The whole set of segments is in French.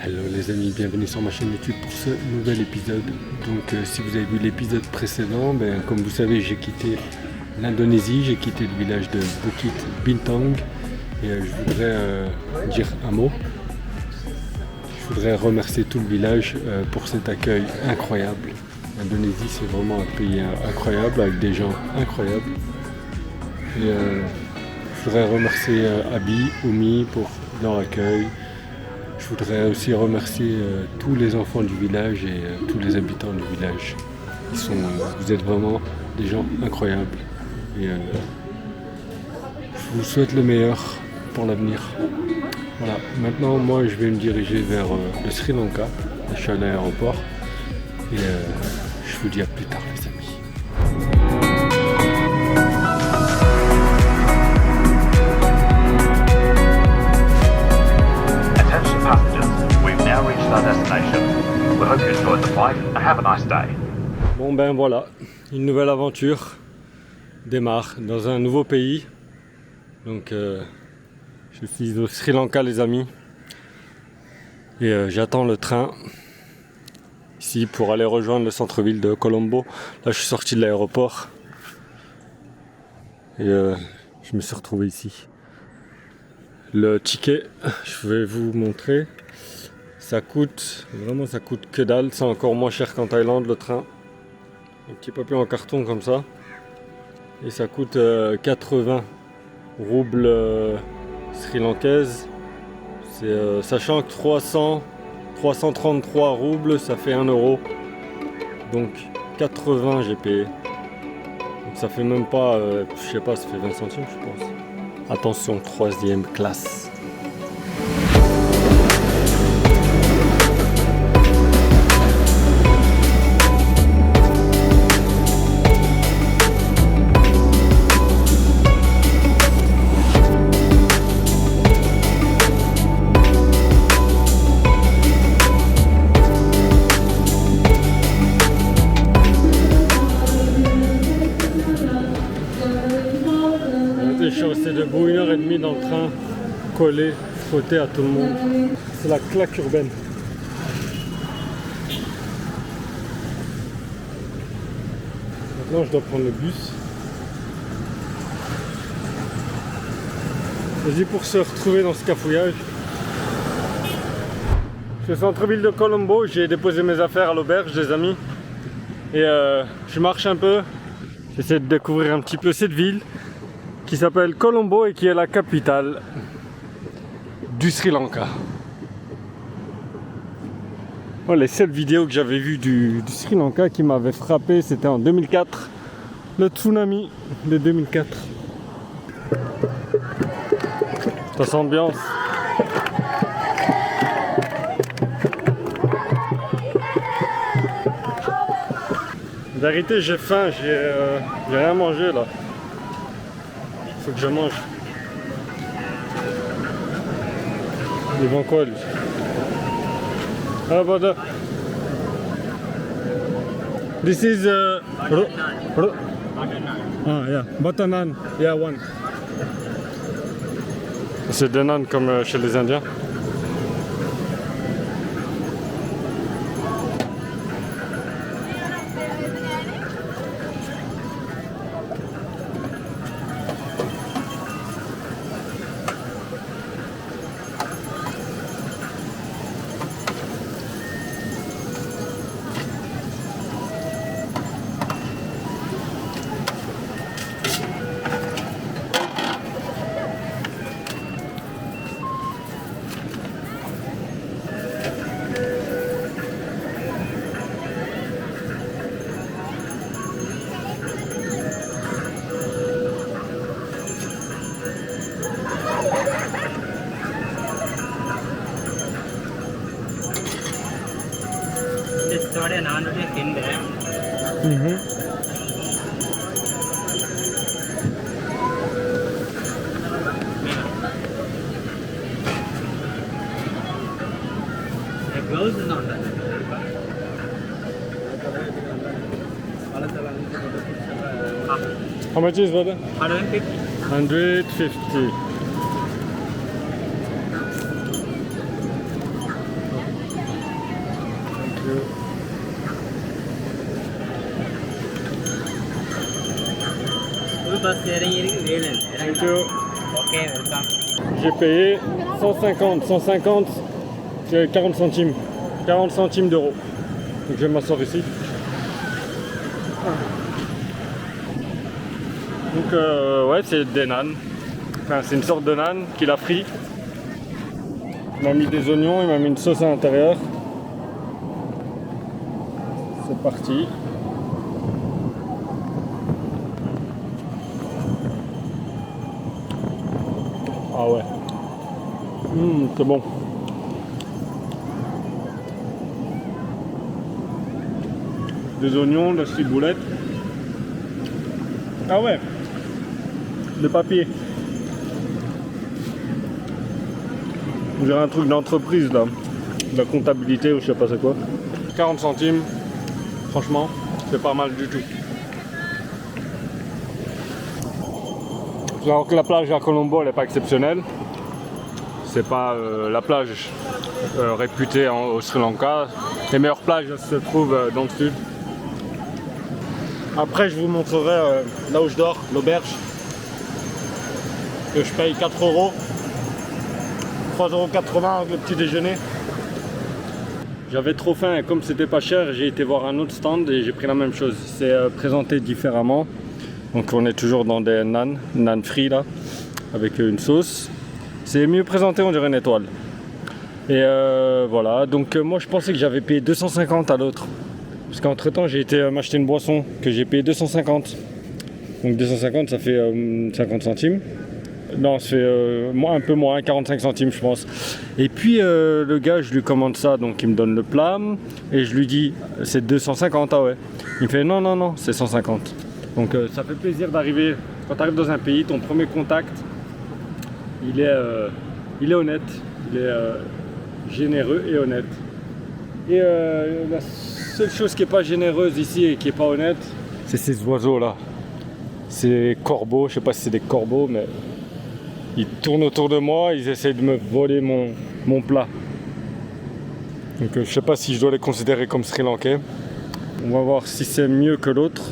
Hello les amis, bienvenue sur ma chaîne YouTube pour ce nouvel épisode. Donc si vous avez vu l'épisode précédent, comme vous savez j'ai quitté l'Indonésie, j'ai quitté le village de Bukit Bintang et je voudrais dire un mot. Je voudrais remercier tout le village pour cet accueil incroyable. L'Indonésie c'est vraiment un pays incroyable avec des gens incroyables. Et je voudrais remercier Abi, Oumi pour leur accueil. Je voudrais aussi remercier tous les enfants du village et tous les habitants du village. Vous êtes vraiment des gens incroyables. Et je vous souhaite le meilleur pour l'avenir. Voilà, maintenant moi je vais me diriger vers le Sri Lanka. Je suis à l'aéroport. Et je vous dis à plus tard les amis. Bon ben voilà, une nouvelle aventure démarre dans un nouveau pays. Donc je suis au Sri Lanka les amis. Et j'attends le train ici pour aller rejoindre le centre-ville de Colombo. Là je suis sorti de l'aéroport. Et je me suis retrouvé ici. Le ticket, je vais vous montrer. Ça coûte que dalle, c'est encore moins cher qu'en Thaïlande le train. Un petit papier en carton comme ça. Et ça coûte 80 roubles sri-lankaises. Sachant que 333 roubles ça fait 1 euro. Donc 80 j'ai payé. Donc ça fait même pas, je sais pas, ça fait 20 centimes je pense. Attention, 3e classe. Je suis resté debout 1h30 dans le train, collé, frotté à tout le monde. C'est la claque urbaine. Maintenant je dois prendre le bus. Vas-y pour se retrouver dans ce cafouillage. Je suis au centre-ville de Colombo, j'ai déposé mes affaires à l'auberge des amis. Et je marche un peu, j'essaie de découvrir un petit peu cette ville qui s'appelle Colombo et qui est la capitale du Sri Lanka. Oh, les seules vidéos que j'avais vues du Sri Lanka qui m'avaient frappé, c'était en 2004, le tsunami de 2004. Cette ambiance. En vérité, j'ai faim, j'ai rien mangé là. Faut que je mange. Il vend quoi lui? Ah voilà. This is ah yeah, butter naan. Yeah, one. C'est des naan comme chez les Indiens. How much is brother? 150. 150. Thank you. J'ai payé 150, c'est 40 centimes. 40 centimes d'euros. Donc je vais m'asseoir ici. Donc ouais, c'est des nanes. Enfin, c'est une sorte de nane qu'il a frit. Il m'a mis des oignons, il m'a mis une sauce à l'intérieur. C'est parti. Ah ouais. C'est bon. Des oignons, de la ciboulette. Ah ouais. Le papier. On dirait un truc d'entreprise là. De la comptabilité ou je sais pas c'est quoi. 40 centimes. Franchement, c'est pas mal du tout. Alors que la plage à Colombo elle n'est pas exceptionnelle. C'est pas la plage réputée au Sri Lanka. Les meilleures plages se trouvent dans le sud. Après je vous montrerai là où je dors, l'auberge. Que je paye 4 €. 3,80 € avec le petit déjeuner. J'avais trop faim et comme c'était pas cher, j'ai été voir un autre stand et j'ai pris la même chose. C'est présenté différemment. Donc on est toujours dans des nan frits là, avec une sauce. C'est mieux présenté, on dirait une étoile. Et voilà, donc moi je pensais que j'avais payé 250 à l'autre. Parce qu'entre temps j'ai été m'acheter une boisson que j'ai payé 250. Donc 250 ça fait 50 centimes. Non, ça fait un peu moins, 45 centimes je pense. Et puis le gars, je lui commande ça, donc il me donne le plat. Et je lui dis, c'est 250, ah ouais. Il me fait, non, c'est 150. Donc ça fait plaisir d'arriver, quand tu arrives dans un pays, ton premier contact, il est honnête, il est généreux et honnête. Et la seule chose qui n'est pas généreuse ici et qui n'est pas honnête, c'est ces oiseaux là. Ces corbeaux, je sais pas si c'est des corbeaux, mais ils tournent autour de moi, ils essaient de me voler mon plat. Donc je sais pas si je dois les considérer comme Sri Lankais. On va voir si c'est mieux que l'autre.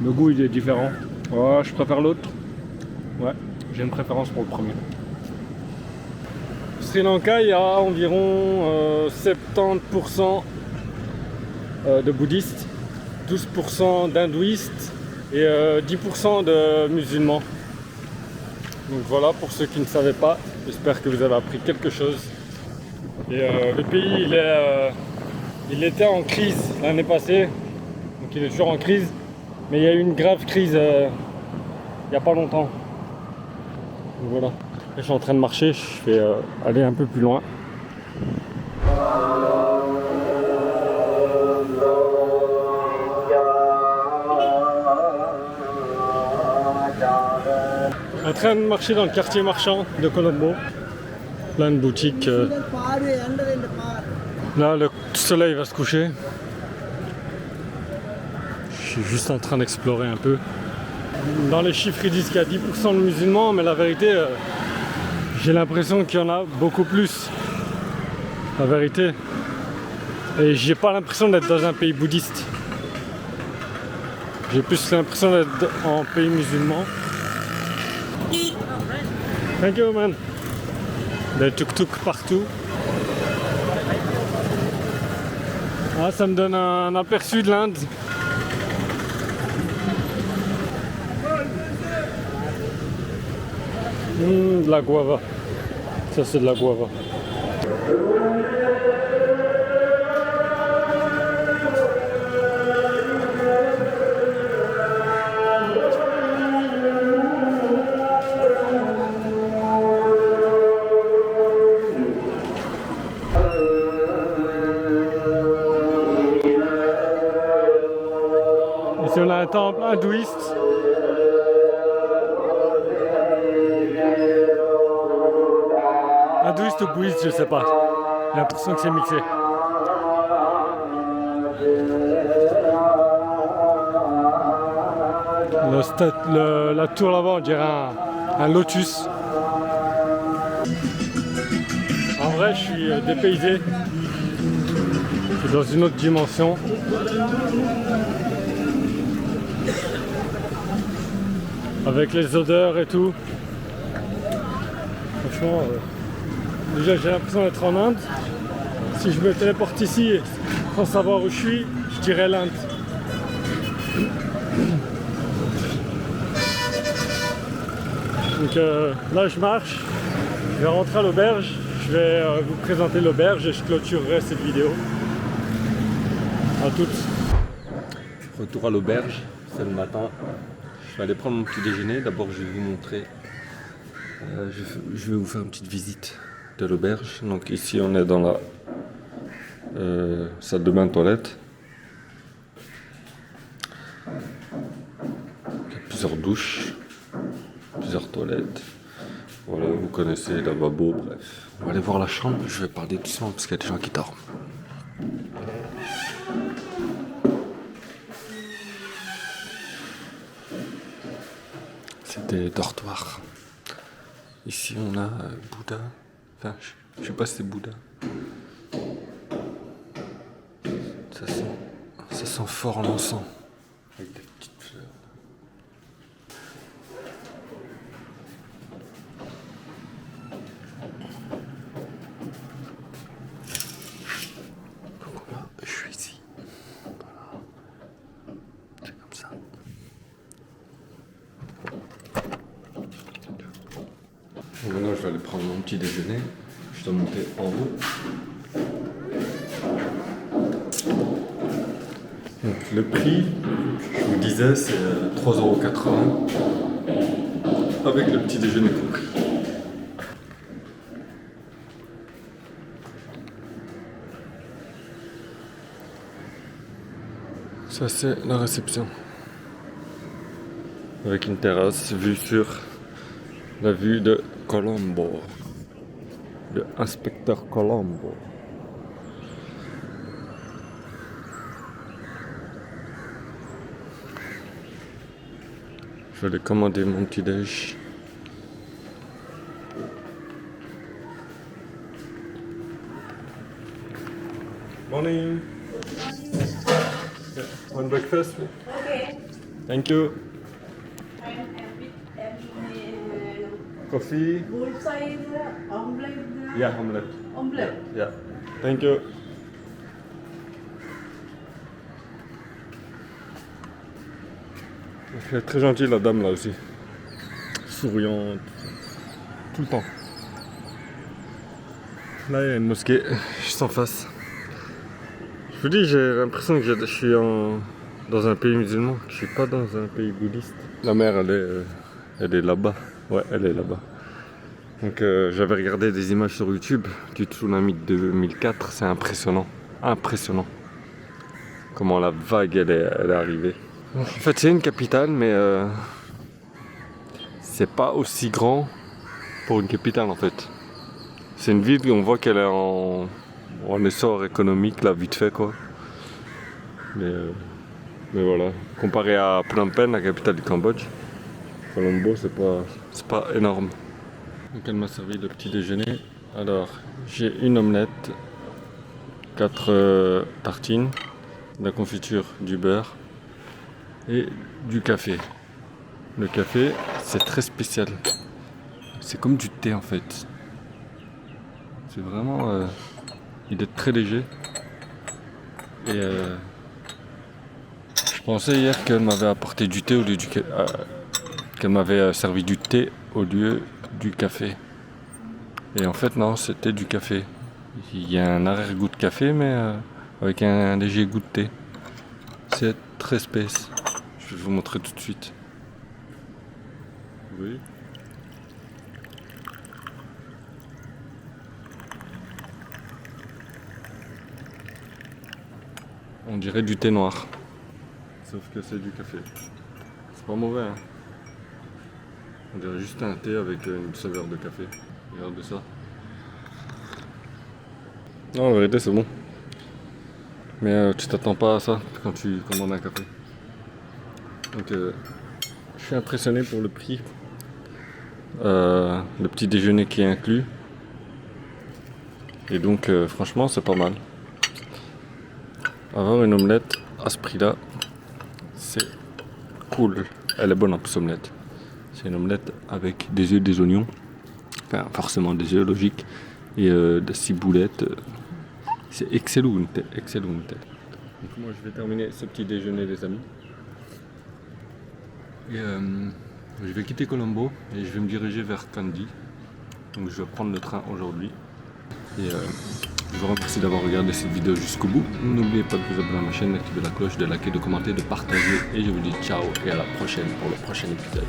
Le goût il est différent. Ouais, je préfère l'autre. Ouais, j'ai une préférence pour le premier. Sri Lanka, il y a environ 70% de bouddhistes, 12% d'hindouistes et 10% de musulmans. Donc voilà, pour ceux qui ne savaient pas, j'espère que vous avez appris quelque chose. Et le pays, il était en crise l'année passée, donc il est toujours en crise, mais il y a eu une grave crise il n'y a pas longtemps. Donc voilà. Là, je suis en train de marcher, je vais aller un peu plus loin. En train de marcher dans le quartier marchand de Colombo. Plein de boutiques. Là, le soleil va se coucher. Je suis juste en train d'explorer un peu. Dans les chiffres, ils disent qu'il y a 10% de musulmans, mais la vérité, j'ai l'impression qu'il y en a beaucoup plus. La vérité. Et j'ai pas l'impression d'être dans un pays bouddhiste. J'ai plus l'impression d'être en pays musulman. Thank you, man. Des tuk-tuk partout. Ah, ça me donne un aperçu de l'Inde. De la guava. Ça, c'est de la guava. Ici, on a un temple hindouiste. Hindouiste ou bouddhiste, je sais pas. J'ai l'impression que c'est mixé. La tour là-bas, on dirait un lotus. Ah, vrai, je suis dépaysé. Je suis dans une autre dimension. Avec les odeurs et tout. Franchement, déjà j'ai l'impression d'être en Inde. Si je me téléporte ici sans savoir où je suis, je dirais l'Inde. Donc là je marche, je vais rentrer à l'auberge, je vais vous présenter l'auberge et je clôturerai cette vidéo. À toutes. Retour à l'auberge, c'est le matin. Je vais aller prendre mon petit déjeuner. D'abord je vais vous montrer, je vais vous faire une petite visite de l'auberge. Donc ici on est dans la salle de bain toilette. Il y a plusieurs douches, plusieurs toilettes. Voilà, vous connaissez, lavabo, bref. On va aller voir la chambre, je vais parler doucement parce qu'il y a des gens qui dorment. C'est des dortoirs. Ici on a Bouddha. Enfin, je sais pas si c'est Bouddha. Ça sent fort l'encens. Avec des petites fleurs. Donc là, je suis ici. Voilà. C'est comme ça. Donc maintenant je vais aller prendre mon petit déjeuner. Je dois monter en haut. Donc, le prix, je vous disais, c'est 3,80 € avec le petit déjeuner compris. Ça c'est la réception. Avec une terrasse vue sur la vue de Colombo. De Inspecteur Colombo. Je vais aller commander mon petit déj. Morning. Yeah, one breakfast. Okay. Thank you. And Coffee. bullseye, omelette. Yeah, omelette. Omelette. Yeah. Thank you. Elle est très gentille la dame là aussi. Souriante. Tout le temps. Là il y a une mosquée juste en face. Je vous dis, j'ai l'impression que je suis dans un pays musulman. Je suis pas dans un pays bouddhiste. La mer elle est là-bas. Ouais, elle est là-bas. Donc j'avais regardé des images sur YouTube du tsunami de 2004. C'est impressionnant. Impressionnant. Comment la vague elle est arrivée. En fait, c'est une capitale, mais c'est pas aussi grand pour une capitale en fait. C'est une ville où on voit qu'elle est en essor économique, là, vite fait quoi. Mais voilà, comparé à Phnom Penh, la capitale du Cambodge, Colombo, c'est pas énorme. Donc elle m'a servi le petit déjeuner. Alors, j'ai une omelette, 4 tartines, de la confiture, du beurre et du café. Le café, c'est très spécial. C'est comme du thé en fait. C'est vraiment... il est très léger. Et je pensais hier qu'elle m'avait apporté du thé au lieu qu'elle m'avait servi du thé au lieu du café. Et en fait non, c'était du café. Il y a un arrière-goût de café mais avec un léger goût de thé. C'est très space. Je vais vous montrer tout de suite. Oui. On dirait du thé noir. Sauf que c'est du café. C'est pas mauvais hein. On dirait juste un thé avec une saveur de café. Regarde ça. Non, en vérité c'est bon. Mais tu t'attends pas à ça quand tu commandes un café. Donc je suis impressionné pour le prix. Le petit déjeuner qui est inclus. Et donc franchement c'est pas mal. Avoir une omelette à ce prix-là, c'est cool. Elle est bonne en plus omelette. C'est une omelette avec des œufs, des oignons. Enfin forcément des œufs, logique. Et des ciboulettes. C'est excellent. Donc moi je vais terminer ce petit déjeuner les amis. Et je vais quitter Colombo et je vais me diriger vers Kandy. Donc je vais prendre le train aujourd'hui. Et je vous remercie d'avoir regardé cette vidéo jusqu'au bout. N'oubliez pas de vous abonner à ma chaîne, d'activer la cloche, de liker, de commenter, de partager. Et je vous dis ciao et à la prochaine pour le prochain épisode.